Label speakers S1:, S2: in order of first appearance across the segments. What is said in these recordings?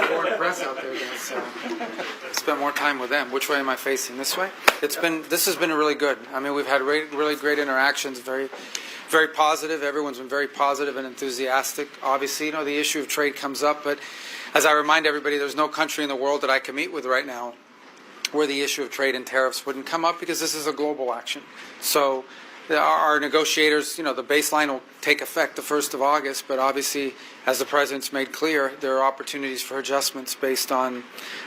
S1: foreign press out there that's spent more time with them. Which way am I facing? This way? This has been really good. I mean, we've had really great interactions, very positive. Everyone's been very positive and enthusiastic. Obviously, the issue of trade comes up, but as I remind everybody, there's no country in the world that I can meet with right now where the issue of trade and tariffs wouldn't come up, because this is a global action. So our negotiators, the baseline will take effect the 1st of August, but obviously, as the President's made clear, there are opportunities for adjustments based on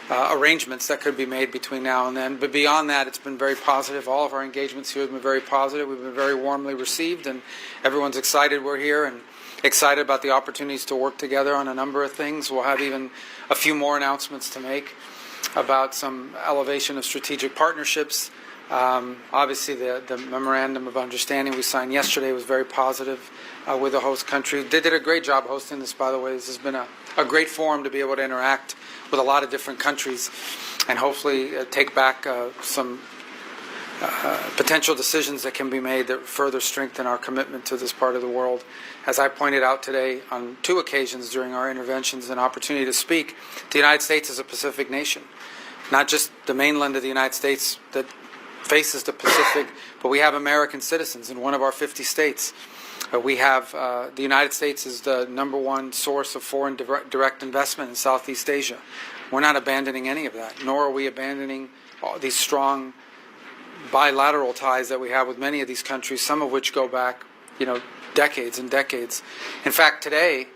S1: arrangements that could be made between now and then. But beyond that, it's been very positive. All of our engagements here have been very positive. We've been very warmly received, and everyone's excited we're here and excited about the opportunities to work together on a number of things. We'll have even a few more announcements to make about some elevation of strategic partnerships. Obviously, the memorandum of understanding we signed yesterday was very positive with the host country. They did a great job hosting this, by the way. This has been a great forum to be able to interact with a lot of different countries and hopefully take back some potential decisions that can be made that further strengthen our commitment to this part of the world. As I pointed out today on 2 occasions during our interventions and opportunity to speak, the United States is a Pacific nation, not just the mainland of the United States that faces the Pacific, but we have American citizens in one of our 50 states. We have the United States is the #1 source of foreign direct investment in Southeast Asia. We're not abandoning any of that, nor are we abandoning all these strong bilateral ties that we have with many of these countries, some of which go back, decades and decades. In fact, today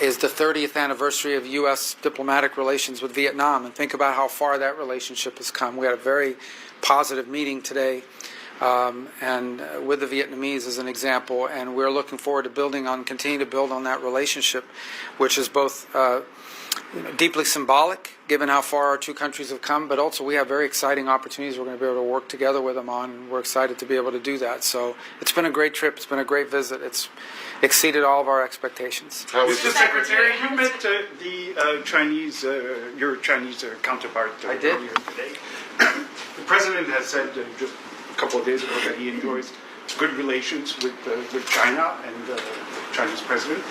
S1: is the 30th anniversary of U.S. diplomatic relations with Vietnam, and think about how far that relationship has come. We had a very positive meeting today and with the Vietnamese as an example, and we're looking forward to continue to build on that relationship, which is both deeply symbolic, given how far our 2 countries have come, but also we have very exciting opportunities we're going to be able to work together with them on, and we're excited to be able to do that. So it's been a great trip. It's been a great visit. It's exceeded all of our expectations.
S2: Mr. Secretary, you met the Chinese, your Chinese counterpart earlier today. The President has said just a couple of days ago that he enjoys good relations with China and the Chinese President.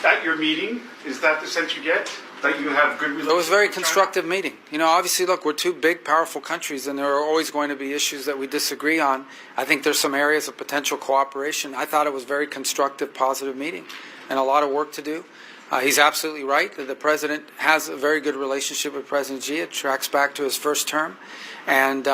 S2: At your meeting, is that the sense you get? That you have good relations?
S1: It was a very constructive meeting. Obviously, look, we're 2 big, powerful countries, and there are always going to be issues that we disagree on. I think there's some areas of potential cooperation. I thought it was a very constructive, positive meeting, and a lot of work to do. He's absolutely right that the President has a very good relationship with President Xi. It tracks back to his first term. And,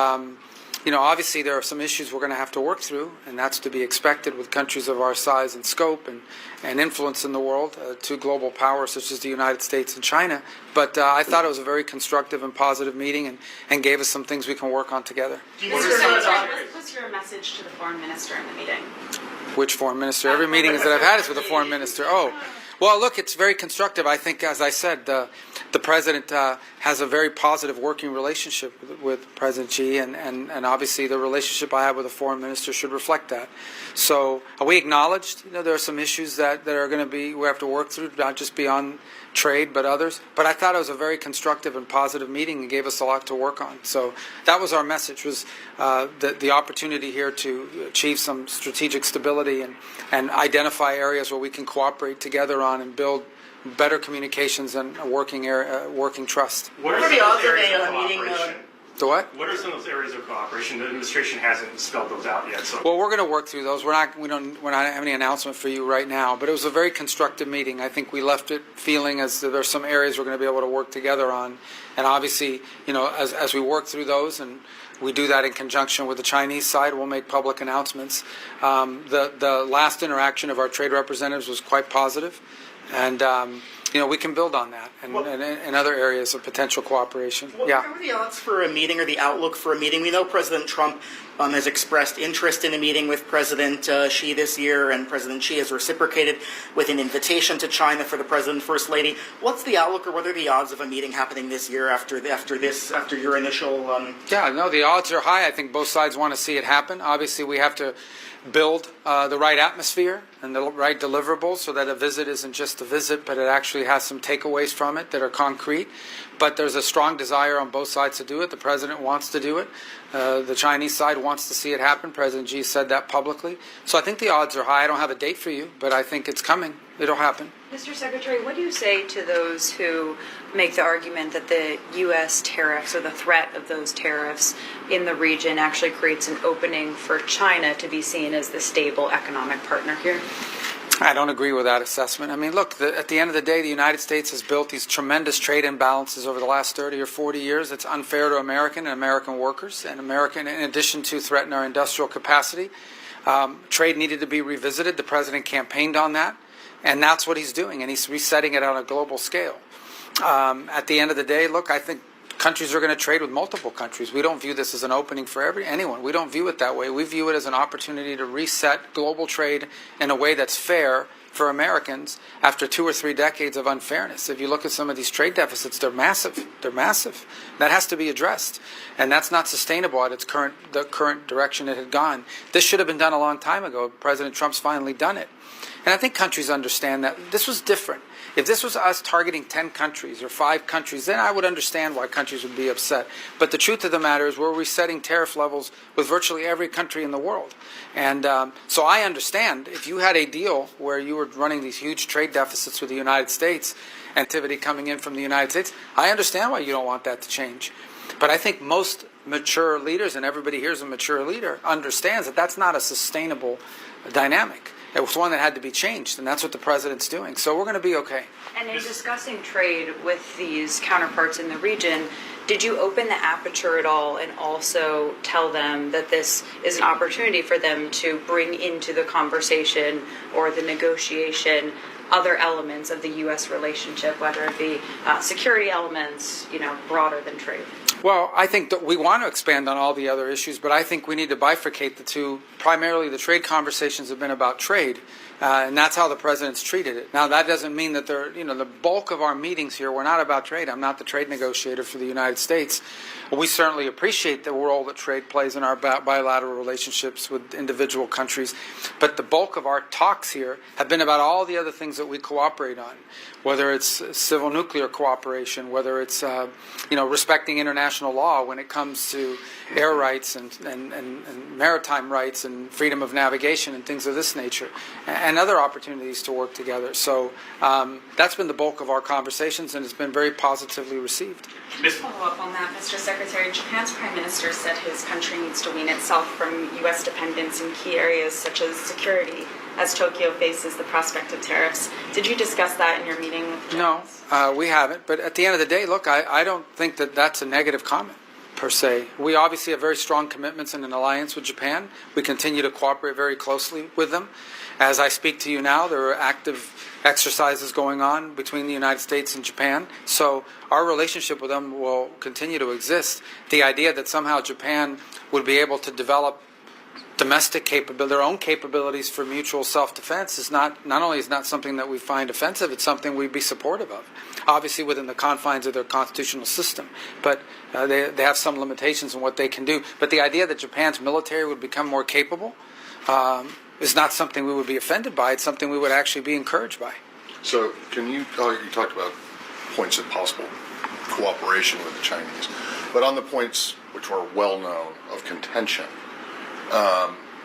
S1: obviously there are some issues we're going to have to work through, and that's to be expected with countries of our size and scope and influence in the world, 2 global powers such as the United States and China. But I thought it was a very constructive and positive meeting and gave us some things we can work on together.
S3: What was your message to the foreign minister in the meeting?
S1: Which foreign minister? Every meeting that I've had is with a foreign minister. Oh. Well, look, it's very constructive. I think, as I said, the President has a very positive working relationship with President Xi, and obviously the relationship I have with a foreign minister should reflect that. So we acknowledged, there are some issues that are going to we have to work through, not just beyond trade, but others. But I thought it was a very constructive and positive meeting and gave us a lot to work on. So that was our message, was the opportunity here to achieve some strategic stability and identify areas where we can cooperate together on and build better communications and working trust.
S4: What are the odds of a meeting?
S1: The what?
S4: What are some of those areas of cooperation? The administration hasn't spelled those out yet. So.
S1: Well, we're going to work through those. We're not having any announcement for you right now, but it was a very constructive meeting. I think we left it feeling as there's some areas we're going to be able to work together on, and obviously, as we work through those, and we do that in conjunction with the Chinese side, we'll make public announcements. The last interaction of our trade representatives was quite positive, and we can build on that and other areas of potential cooperation.
S5: What are the odds for a meeting or the outlook for a meeting? We know President Trump has expressed interest in a meeting with President Xi this year, and President Xi has reciprocated with an invitation to China for the President and First Lady. What's the outlook, or what are the odds of a meeting happening this year after your initial?
S1: The odds are high. I think both sides want to see it happen. Obviously, we have to build the right atmosphere and the right deliverables so that a visit isn't just a visit, but it actually actually has some takeaways from it that are concrete. But there's a strong desire on both sides to do it. The president wants to do it. The Chinese side wants to see it happen. President Xi said that publicly. So I think the odds are high. I don't have a date for you, but I think it's coming. It'll happen.
S6: Mr. Secretary, what do you say to those who make the argument that the U.S. tariffs or the threat of those tariffs in the region actually creates an opening for China to be seen as the stable economic partner here?
S1: I don't agree with that assessment. I mean, look, at the end of the day, the United States has built these tremendous trade imbalances over the last 30 or 40 years. It's unfair to American and American workers, and American, in addition to threaten our industrial capacity. Trade needed to be revisited. The president campaigned on that, and that's what he's doing, and he's resetting it on a global scale. At the end of the day, look, I think countries are going to trade with multiple countries. We don't view this as an opening for anyone. We don't view it that way. We view it as an opportunity to reset global trade in a way that's fair for Americans after 2 or 3 decades of unfairness. If you look at some of these trade deficits, they're massive. They're massive. That has to be addressed. And that's not sustainable at the current direction it had gone. This should have been done a long time ago. President Trump's finally done it. And I think countries understand that this was different. If this was us targeting 10 countries or 5 countries, then I would understand why countries would be upset. But the truth of the matter is we're resetting tariff levels with virtually every country in the world. And so I understand if you had a deal where you were running these huge trade deficits with the United States, activity coming in from the United States, I understand why you don't want that to change. But I think most mature leaders, and everybody here is a mature leader, understands that that's not a sustainable dynamic. It was one that had to be changed, and that's what the president's doing. So we're going to be okay.
S6: And in discussing trade with these counterparts in the region, did you open the aperture at all and also tell them that this is an opportunity for them to bring into the conversation or the negotiation other elements of the U.S. relationship, whether it be security elements, broader than trade?
S1: Well, I think that we want to expand on all the other issues, but I think we need to bifurcate the two. Primarily, the trade conversations have been about trade, and that's how the president's treated it. Now, that doesn't mean that the bulk of our meetings here were not about trade. I'm not the trade negotiator for the United States. We certainly appreciate the role that trade plays in our bilateral relationships with individual countries, but the bulk of our talks here have been about all the other things that we cooperate on, whether it's civil nuclear cooperation, whether it's respecting international law when it comes to air rights and maritime rights and freedom of navigation and things of this nature, and other opportunities to work together. So that's been the bulk of our conversations, and it's been very positively received.
S3: To follow up on that, Mr. Secretary, Japan's Prime Minister said his country needs to wean itself from U.S. dependence in key areas such as security, as Tokyo faces the prospect of tariffs. Did you discuss that in your meeting with the Japanese?
S1: No, we haven't. But at the end of the day, look, I don't think that that's a negative comment, per se. We obviously have very strong commitments in an alliance with Japan. We continue to cooperate very closely with them. As I speak to you now, there are active exercises going on between the United States and Japan. So our relationship with them will continue to exist. The idea that somehow Japan would be able to develop domestic capability, their own capabilities for mutual self-defense is not only is not something that we find offensive, it's something we'd be supportive of. Obviously within the confines of their constitutional system, but they have some limitations in what they can do. But the idea that Japan's military would become more capable is not something we would be offended by. It's something we would actually be encouraged by.
S7: So you talked about points of possible cooperation with the Chinese, but on the points which are well known of contention,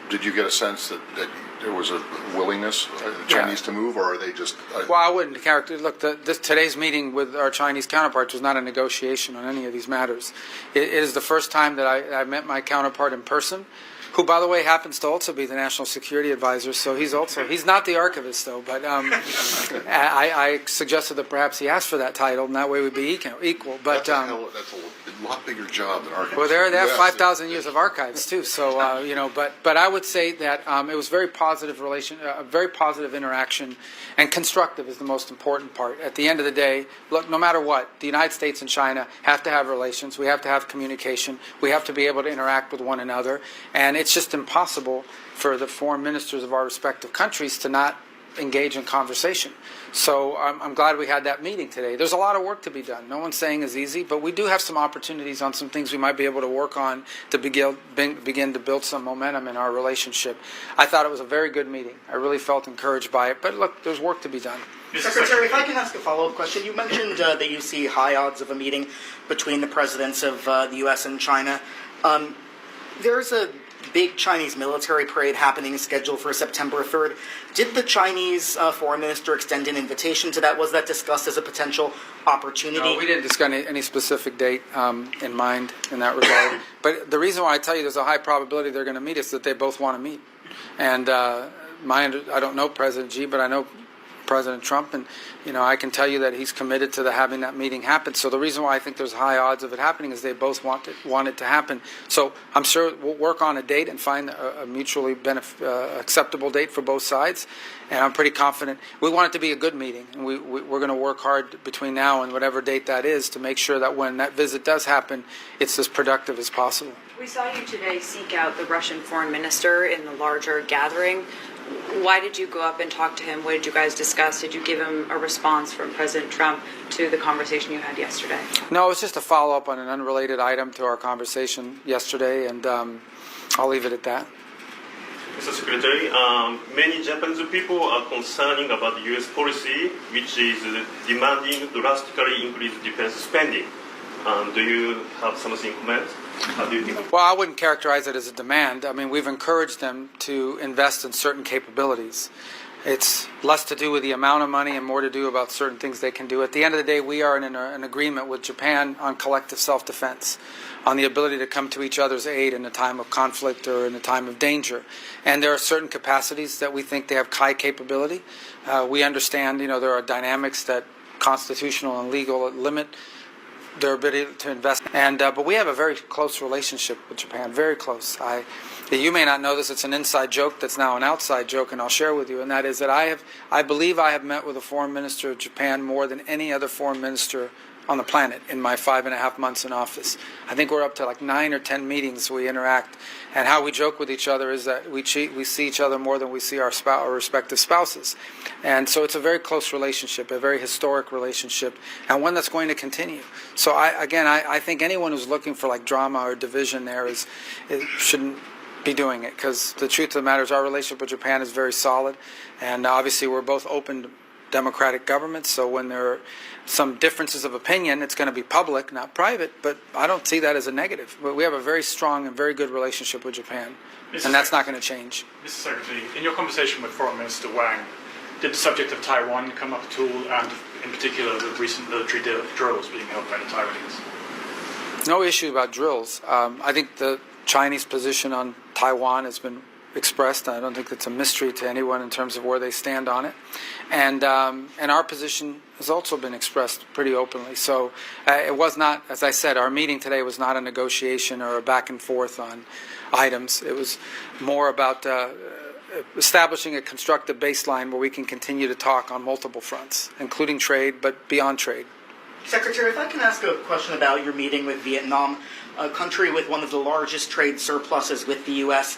S7: did you get a sense that there was a willingness of the Chinese to move, or are they just...
S1: Well, I wouldn't look, today's meeting with our Chinese counterparts was not a negotiation on any of these matters. It is the first time that I met my counterpart in person, who, by the way, happens to also be the National Security Advisor, so he's not the archivist, though, but I suggested that perhaps he asked for that title, and that way we'd be equal. But
S7: that's a lot bigger job than archivist.
S1: Well, they have 5,000 years of archives, too, so, but I would say that it was very positive a very positive interaction, and constructive is the most important part. At the end of the day, look, no matter what, the United States and China have to have relations, we have to have communication, we have to be able to interact with one another, and it's just impossible for the foreign ministers of our respective countries to not engage in conversation. So I'm glad we had that meeting today. There's a lot of work to be done. No one's saying it's easy, but we do have some opportunities on some things we might be able to work on to begin to build some momentum in our relationship. I thought it was a very good meeting. I really felt encouraged by it. But look, there's work to be done.
S5: Secretary, if I can ask a follow-up question. You mentioned that you see high odds of a meeting between the presidents of the U.S. and China. There's a big Chinese military parade happening scheduled for September 3rd. Did the Chinese foreign minister extend an invitation to that? Was that discussed as a potential opportunity?
S1: No, we didn't discuss any specific date in mind in that regard. But the reason why I tell you there's a high probability they're going to meet is that they both want to meet. And I don't know President Xi, but I know President Trump, and I can tell you that he's committed to having that meeting happen. So the reason why I think there's high odds of it happening is they both want it to happen. So I'm sure we'll work on a date and find a mutually acceptable date for both sides. And I'm pretty confident. We want it to be a good meeting, and we're going to work hard between now and whatever date that is to make sure that when that visit does happen, it's as productive as possible.
S6: We saw you today seek out the Russian foreign minister in the larger gathering. Why did you go up and talk to him? What did you guys discuss? Did you give him a response from President Trump to the conversation you had yesterday?
S1: No, it's just a follow-up on an unrelated item to our conversation yesterday, and I'll leave it at that.
S8: Mr. Secretary, many Japanese people are concerning about the U.S. policy, which is demanding drastically increase defense spending. Do you have something to comment? How do you think?
S1: Well, I wouldn't characterize it as a demand. I mean, we've encouraged them to invest in certain capabilities. It's less to do with the amount of money and more to do about certain things they can do. At the end of the day, we are in an agreement with Japan on collective self-defense, on the ability to come to each other's aid in a time of conflict or in a time of danger. And there are certain capacities that we think they have high capability. We understand, there are dynamics that constitutional and legal limit their ability to invest. But we have a very close relationship with Japan, very close. You may not know this, it's an inside joke that's now an outside joke, and I'll share with you, and that is that I believe I have met with the foreign minister of Japan more than any other foreign minister on the planet in my 5.5 months in office. I think we're up to like 9 or 10 meetings we interact, and how we joke with each other is that we see each other more than we see our respective spouses. And so it's a very close relationship, a very historic relationship, and one that's going to continue. So I think anyone who's looking for like drama or division there shouldn't be doing it, because the truth of the matter is our relationship with Japan is very solid, and obviously we're both open democratic governments, so when there are some differences of opinion, it's going to be public, not private, but I don't see that as a negative. But we have a very strong and very good relationship with Japan, and that's not going to change.
S9: Mr. Secretary, in your conversation with Foreign Minister Wang, did the subject of Taiwan come up at all, and in particular the recent military drills being held by the Taiwanese?
S1: No issue about drills. I think the Chinese position on Taiwan has been expressed. I don't think it's a mystery to anyone in terms of where they stand on it, and our position has also been expressed pretty openly. So it was not, as I said, our meeting today was not a negotiation or a back and forth on items. It was more about establishing a constructive baseline where we can continue to talk on multiple fronts, including trade, but beyond trade.
S5: Secretary, if I can ask a question about your meeting with Vietnam, a country with one of the largest trade surpluses with the U.S.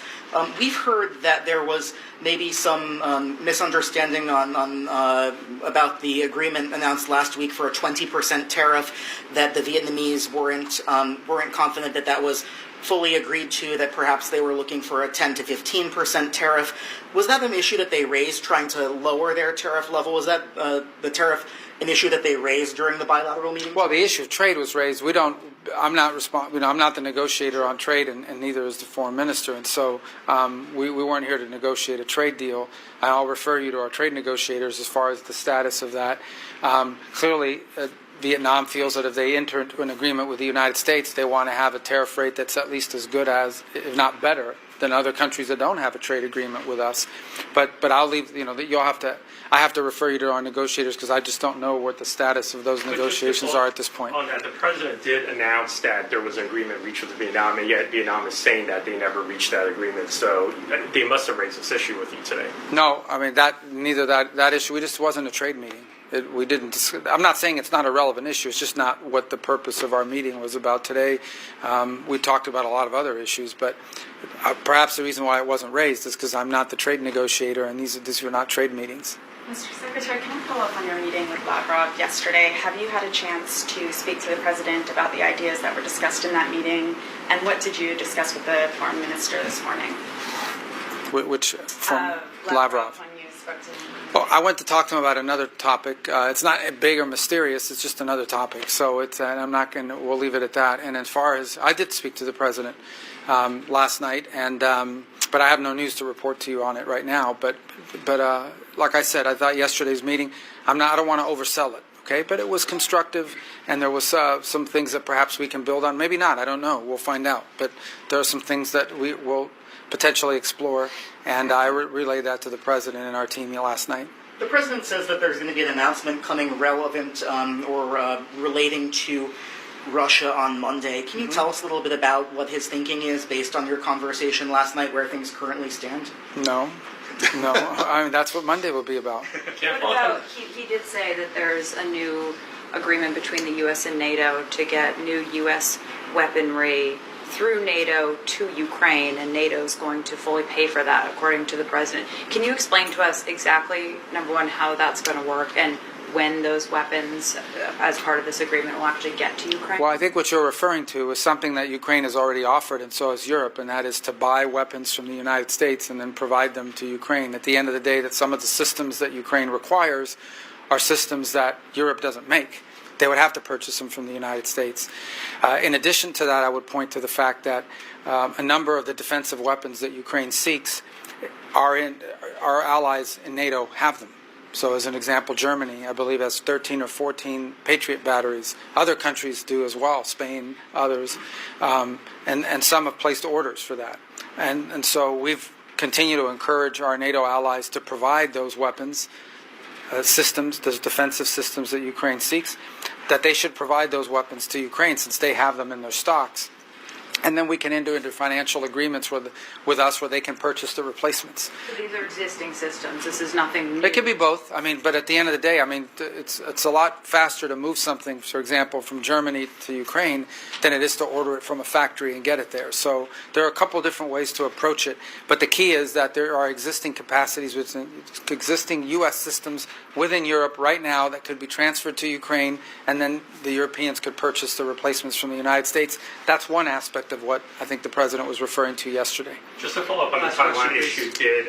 S5: We've heard that there was maybe some misunderstanding about the agreement announced last week for a 20% tariff, that the Vietnamese weren't confident that was fully agreed to, that perhaps they were looking for a 10 to 15% tariff. Was that an issue that they raised, trying to lower their tariff level? Was that the tariff an issue that they raised during the bilateral meeting?
S1: Well, the issue of trade was raised. I'm not the negotiator on trade, and neither is the foreign minister, and so we weren't here to negotiate a trade deal. I'll refer you to our trade negotiators as far as the status of that. Clearly, Vietnam feels that if they enter into an agreement with the United States, they want to have a tariff rate that's at least as good as, if not better, than other countries that don't have a trade agreement with us. But I'll leave, I have to refer you to our negotiators, because I just don't know what the status of those negotiations are at this point.
S4: On that, the president did announce that there was an agreement reached with Vietnam, and yet Vietnam is saying that they never reached that agreement. So they must have raised this issue with you today.
S1: No, I mean neither that issue. We just wasn't a trade meeting. I'm not saying it's not a relevant issue. It's just not what the purpose of our meeting was about today. We talked about a lot of other issues, but perhaps the reason why it wasn't raised is because I'm not the trade negotiator, and these were not trade meetings.
S3: Mr. Secretary, can I follow up on your meeting with Lavrov yesterday? Have you had a chance to speak to the president about the ideas that were discussed in that meeting? And what did you discuss with the foreign minister this morning?
S1: Which from Lavrov?
S3: When you spoke to him.
S1: Well, I went to talk to him about another topic. It's not big or mysterious. It's just another topic. So it's, and I'm not going to. We'll leave it at that. And as far as I did speak to the president last night, and but I have no news to report to you on it right now. But like I said, I thought yesterday's meeting. I don't want to oversell it. Okay, but it was constructive, and there was some things that perhaps we can build on. Maybe not. I don't know. We'll find out. But there are some things that we will potentially explore, and I relayed that to the president and our team last night.
S5: The president says that there's going to be an announcement coming relevant or relating to Russia on Monday. Can you tell us a little bit about what his thinking is based on your conversation last night, where things currently stand?
S1: No. I mean, that's what Monday will be about.
S6: What about, he did say that there's a new agreement between the U.S. and NATO to get new U.S. weaponry through NATO to Ukraine, and NATO is going to fully pay for that, according to the president. Can you explain to us exactly, number one, how that's going to work, and when those weapons, as part of this agreement, will actually get to Ukraine?
S1: Well, I think what you're referring to is something that Ukraine has already offered, and so has Europe, and that is to buy weapons from the United States and then provide them to Ukraine. At the end of the day, that some of the systems that Ukraine requires are systems that Europe doesn't make. They would have to purchase them from the United States. In addition to that, I would point to the fact that a number of the defensive weapons that Ukraine seeks, our allies in NATO have them. So as an example, Germany, I believe, has 13 or 14 Patriot batteries. Other countries do as well, Spain, others. And some have placed orders for that. And so we've continued to encourage our NATO allies to provide those weapons, systems, those defensive systems that Ukraine seeks, that they should provide those weapons to Ukraine since they have them in their stocks. And then we can enter into financial agreements with us where they can purchase the replacements.
S6: So these are existing systems. This is nothing new.
S1: It could be both. I mean, but at the end of the day, I mean, it's a lot faster to move something, for example, from Germany to Ukraine than it is to order it from a factory and get it there. So there are a couple of different ways to approach it. But the key is that there are existing capacities within existing U.S. systems within Europe right now that could be transferred to Ukraine, and then the Europeans could purchase the replacements from the United States. That's one aspect of what I think the president was referring to yesterday.
S4: Just to follow up on the Taiwan issue, did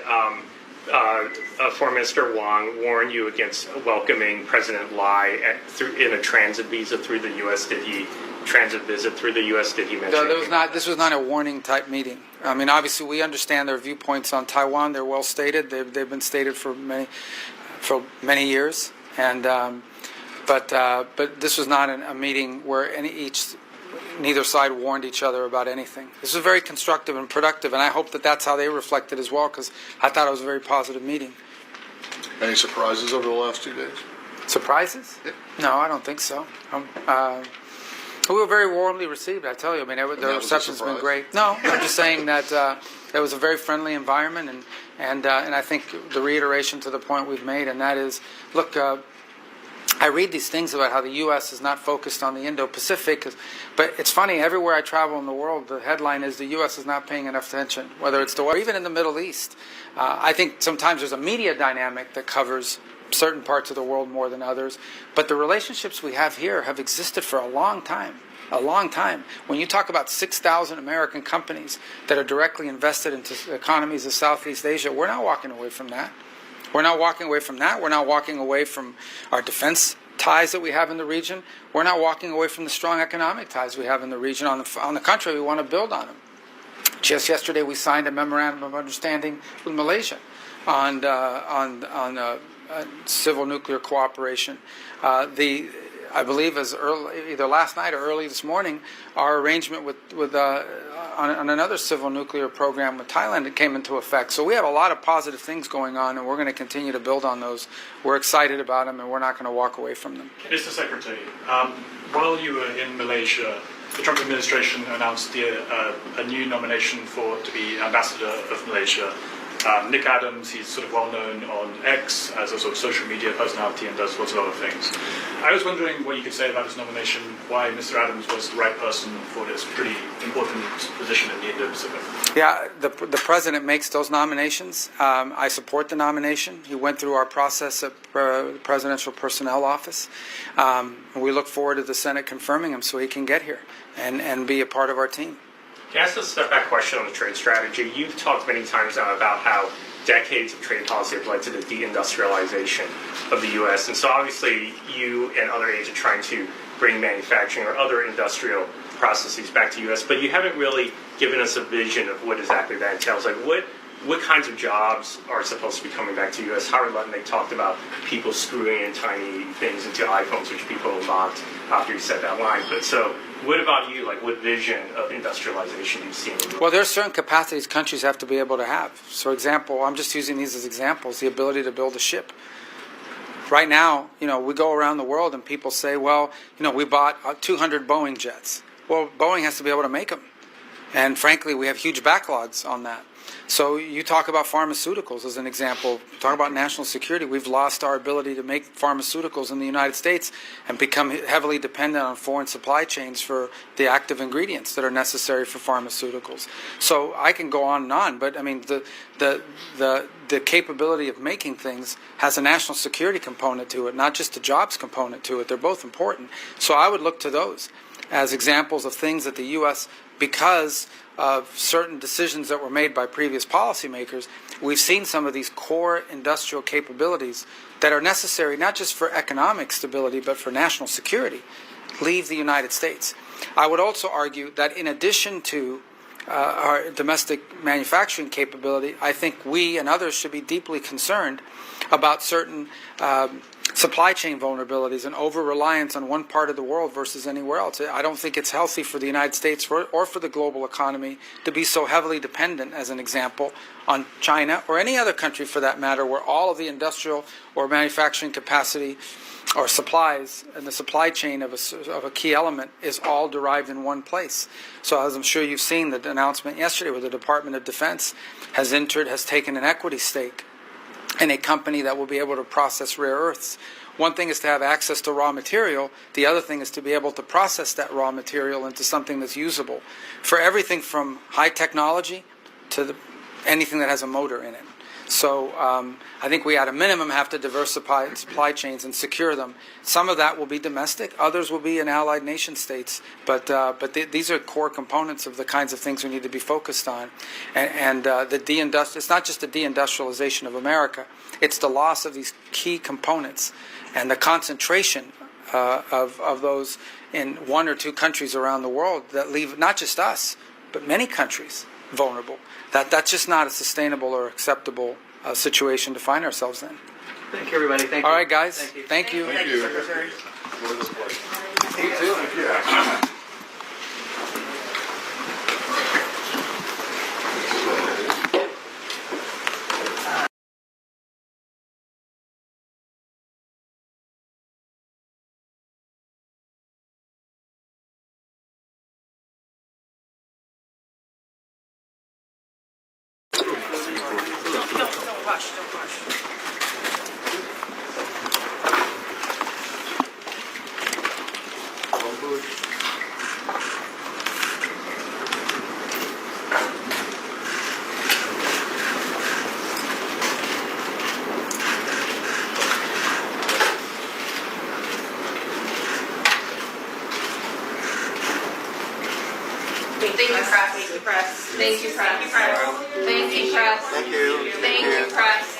S4: Foreign Minister Wang warn you against welcoming President Lai in a transit visa through the U.S.? Did he transit visit through the U.S.? Did he mention?
S1: No, this was not a warning type meeting. I mean, obviously we understand their viewpoints on Taiwan. They're well stated. They've been stated for many years. And but this was not a meeting where neither side warned each other about anything. This was very constructive and productive, and I hope that that's how they reflected as well, because I thought it was a very positive meeting.
S7: Any surprises over the last 2 days?
S1: Surprises?
S7: Yeah.
S1: No, I don't think so. We were very warmly received, I tell you. I mean, the reception's been great. No, I'm just saying that it was a very friendly environment, and I think the reiteration to the point we've made, and that is, look, I read these things about how the U.S. is not focused on the Indo-Pacific, but it's funny, everywhere I travel in the world, the headline is the U.S. is not paying enough attention, whether it's or even in the Middle East. I think sometimes there's a media dynamic that covers certain parts of the world more than others, but the relationships we have here have existed for a long time. A long time. When you talk about 6,000 American companies that are directly invested into economies of Southeast Asia, we're not walking away from that. We're not walking away from that. We're not walking away from our defense ties that we have in the region. We're not walking away from the strong economic ties we have in the region. On the contrary, we want to build on them. Just yesterday, we signed a memorandum of understanding with Malaysia on civil nuclear cooperation. I believe as early, either last night or early this morning, our arrangement on another civil nuclear program with Thailand that came into effect. So we have a lot of positive things going on, and we're going to continue to build on those. We're excited about them, and we're not going to walk away from them.
S9: Mr. Secretary, while you were in Malaysia, the Trump administration announced a new nomination to be ambassador of Malaysia. Nick Adams, he's sort of well known on X as a sort of social media personality and does lots of other things. I was wondering what you could say about his nomination, why Mr. Adams was the right person for this pretty important position in the Indo-Pacific.
S1: Yeah, the president makes those nominations. I support the nomination. He went through our process at the Presidential Personnel Office. We look forward to the Senate confirming him so he can get here and be a part of our team.
S4: Can I ask a step-back question on the trade strategy? You've talked many times now about how decades of trade policy have led to the deindustrialization of the U.S. And so obviously you and other aides are trying to bring manufacturing or other industrial processes back to the U.S., but you haven't really given us a vision of what exactly that entails. Like what kinds of jobs are supposed to be coming back to the U.S.? Howard Lutnick talked about people screwing in tiny things into iPhones, which people mocked after he said that line. But so what about you? Like, what vision of industrialization you've seen?
S1: Well, there are certain capacities countries have to be able to have. For example, I'm just using these as examples, the ability to build a ship. Right now, we go around the world and people say, well, we bought 200 Boeing jets. Well, Boeing has to be able to make them. And frankly, we have huge backlogs on that. So you talk about pharmaceuticals as an example. Talk about national security. We've lost our ability to make pharmaceuticals in the United States and become heavily dependent on foreign supply chains for the active ingredients that are necessary for pharmaceuticals. So I can go on, but I mean the capability of making things has a national security component to it, not just a jobs component to it. They're both important. So I would look to those as examples of things that the U.S., because of certain decisions that were made by previous policymakers, we've seen some of these core industrial capabilities that are necessary not just for economic stability but for national security leave the United States. I would also argue that in addition to our domestic manufacturing capability, I think we and others should be deeply concerned about certain supply chain vulnerabilities and over-reliance on one part of the world versus anywhere else. I don't think it's healthy for the United States or for the global economy to be so heavily dependent, as an example, on China or any other country for that matter, where all of the industrial or manufacturing capacity or supplies and the supply chain of a key element is all derived in one place. So as I'm sure you've seen the announcement yesterday where the Department of Defense has taken an equity stake in a company that will be able to process rare earths. One thing is to have access to raw material. The other thing is to be able to process that raw material into something that's usable for everything from high technology to anything that has a motor in it. So I think we at a minimum have to diversify supply chains and secure them. Some of that will be domestic, others will be in allied nation states. But these are core components of the kinds of things we need to be focused on. And it's not just the deindustrialization of America; it's the loss of these key components and the concentration of those in one or two countries around the world that leave not just us but many countries vulnerable. That's just not a sustainable or acceptable situation to find ourselves in.
S5: Thank you, everybody. Thank you.
S1: All right, guys.
S5: Thank you.
S1: Thank you.
S5: Secretary.
S1: You too.
S10: Thank you, press. Thank you, press. Thank you, press. Thank you, press.
S7: Thank you.
S10: Thank you, press.